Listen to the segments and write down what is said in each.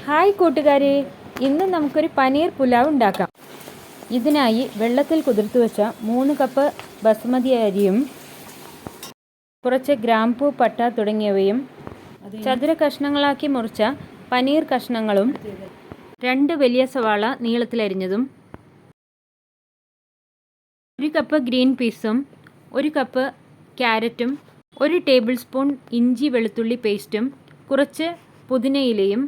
Hi കൂട്ടുകാരെ, ഇന്ന് നമുക്കൊരു പനീർ പുലാവ് ഉണ്ടാക്കാം. ഇതിനായി വെള്ളത്തിൽ കുതിർത്ത് വെച്ച 3 കപ്പ് ബസുമതി അരിയും കുറച്ച് ഗ്രാമ്പൂ, പട്ട തുടങ്ങിയവയും ചതുര കഷ്ണങ്ങളാക്കി മുറിച്ച പനീർ കഷ്ണങ്ങളും 2 വലിയ സവാള നീളത്തിലരിഞ്ഞതും 1 കപ്പ് ഗ്രീൻ പീസും 1 കപ്പ് ക്യാരറ്റും 1 ടേബിൾ സ്പൂൺ ഇഞ്ചി വെളുത്തുള്ളി പേസ്റ്റും കുറച്ച് പുതിനയിലയും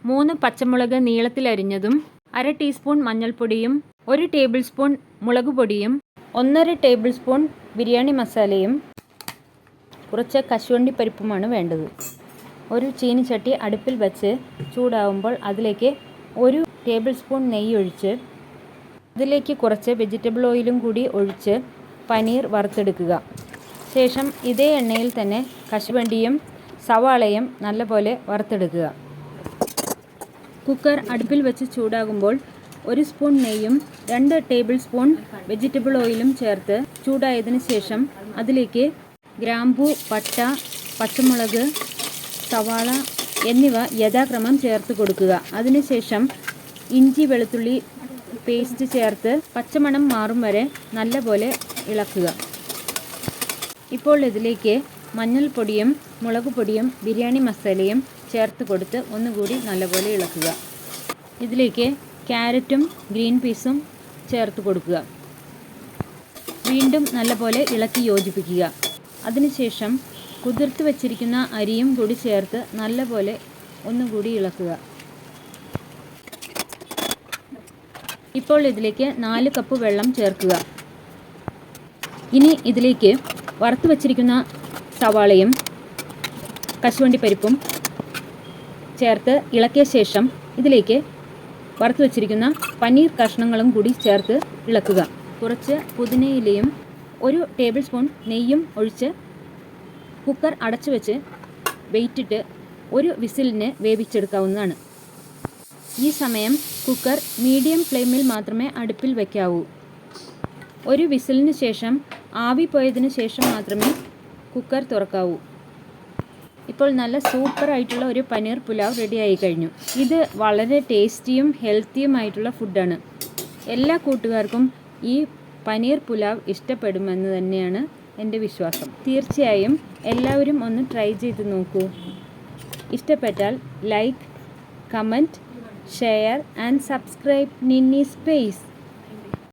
3 പച്ചമുളക് നീളത്തിലരിഞ്ഞതും 1/2 ടീസ്പൂൺ മഞ്ഞൾപ്പൊടിയും 1 ടേബിൾ സ്പൂൺ മുളക് പൊടിയും 1/2 ടേബിൾ സ്പൂൺ ബിരിയാണി മസാലയും കുറച്ച് കശുവണ്ടി പരിപ്പുമാണ് വേണ്ടത്. ഒരു ചീനിച്ചട്ടി അടുപ്പിൽ വെച്ച് ചൂടാവുമ്പോൾ അതിലേക്ക് 1 ടേബിൾ സ്പൂൺ നെയ്യ് ഒഴിച്ച് അതിലേക്ക് കുറച്ച് വെജിറ്റബിൾ ഓയിലും കൂടി ഒഴിച്ച് പനീർ വറുത്തെടുക്കുക. ശേഷം ഇതേ എണ്ണയിൽ തന്നെ കശുവണ്ടിയും സവാളയും നല്ലപോലെ വറുത്തെടുക്കുക. കുക്കർ അടുപ്പിൽ വെച്ച് ചൂടാകുമ്പോൾ 1 സ്പൂൺ നെയ്യും 2 ടേബിൾ സ്പൂൺ വെജിറ്റബിൾ ഓയിലും ചേർത്ത് ചൂടായതിനു ശേഷം അതിലേക്ക് ഗ്രാമ്പൂ, പട്ട, പച്ചമുളക്, സവാള എന്നിവ യഥാക്രമം ചേർത്ത് കൊടുക്കുക. അതിനുശേഷം ഇഞ്ചി വെളുത്തുള്ളി പേസ്റ്റ് ചേർത്ത് പച്ചമണം മാറും വരെ നല്ലപോലെ ഇളക്കുക. ഇപ്പോൾ ഇതിലേക്ക് മഞ്ഞൾപ്പൊടിയും മുളക് പൊടിയും ബിരിയാണി മസാലയും ചേർത്ത് കൊടുത്ത് ഒന്നുകൂടി നല്ലപോലെ ഇളക്കുക. ഇതിലേക്ക് ക്യാരറ്റും ഗ്രീൻ പീസും ചേർത്ത് കൊടുക്കുക. വീണ്ടും നല്ലപോലെ ഇളക്കി യോജിപ്പിക്കുക. അതിനുശേഷം കുതിർത്ത് വച്ചിരിക്കുന്ന അരിയും കൂടി ചേർത്ത് നല്ലപോലെ ഒന്നുകൂടി ഇളക്കുക. ഇപ്പോൾ ഇതിലേക്ക് 4 കപ്പ് വെള്ളം ചേർക്കുക. ഇനി ഇതിലേക്ക് വറുത്ത് വച്ചിരിക്കുന്ന സവാളയും കശുവണ്ടി പരിപ്പും ചേർത്ത് ഇളക്കിയ ശേഷം ഇതിലേക്ക് വറുത്ത് വച്ചിരിക്കുന്ന പനീർ കഷ്ണങ്ങളും കൂടി ചേർത്ത് ഇളക്കുക. കുറച്ച് പുതിനയിലയും 1 ടേബിൾ സ്പൂൺ നെയ്യും ഒഴിച്ച് കുക്കർ അടച്ചു വെച്ച് വെയിറ്റിട്ട് 1 വിസിലിന് വേവിച്ചെടുക്കാവുന്നതാണ്. ഈ സമയം കുക്കർ മീഡിയം ഫ്ലെയിമിൽ മാത്രമേ അടുപ്പിൽ വയ്ക്കാവൂ. 1 വിസിലിന് ശേഷം ആവി പോയതിന് ശേഷം മാത്രമേ കുക്കർ തുറക്കാവൂ. ഇപ്പോൾ നല്ല സൂപ്പറായിട്ടുള്ള ഒരു പനീർ പുലാവ് റെഡിയായി കഴിഞ്ഞു. ഇത് വളരെ ടേസ്റ്റിയും ഹെൽത്തിയുമായിട്ടുള്ള ഫുഡാണ്. എല്ലാ കൂട്ടുകാർക്കും ഈ പനീർ പുലാവ് ഇഷ്ടപ്പെടുമെന്ന് തന്നെയാണ് എൻ്റെ വിശ്വാസം. തീർച്ചയായും എല്ലാവരും ഒന്ന് ട്രൈ ചെയ്ത് നോക്കൂ. ഇഷ്ടപ്പെട്ടാൽ like, comment, share and subscribe നിന്നി സ്പേസ്.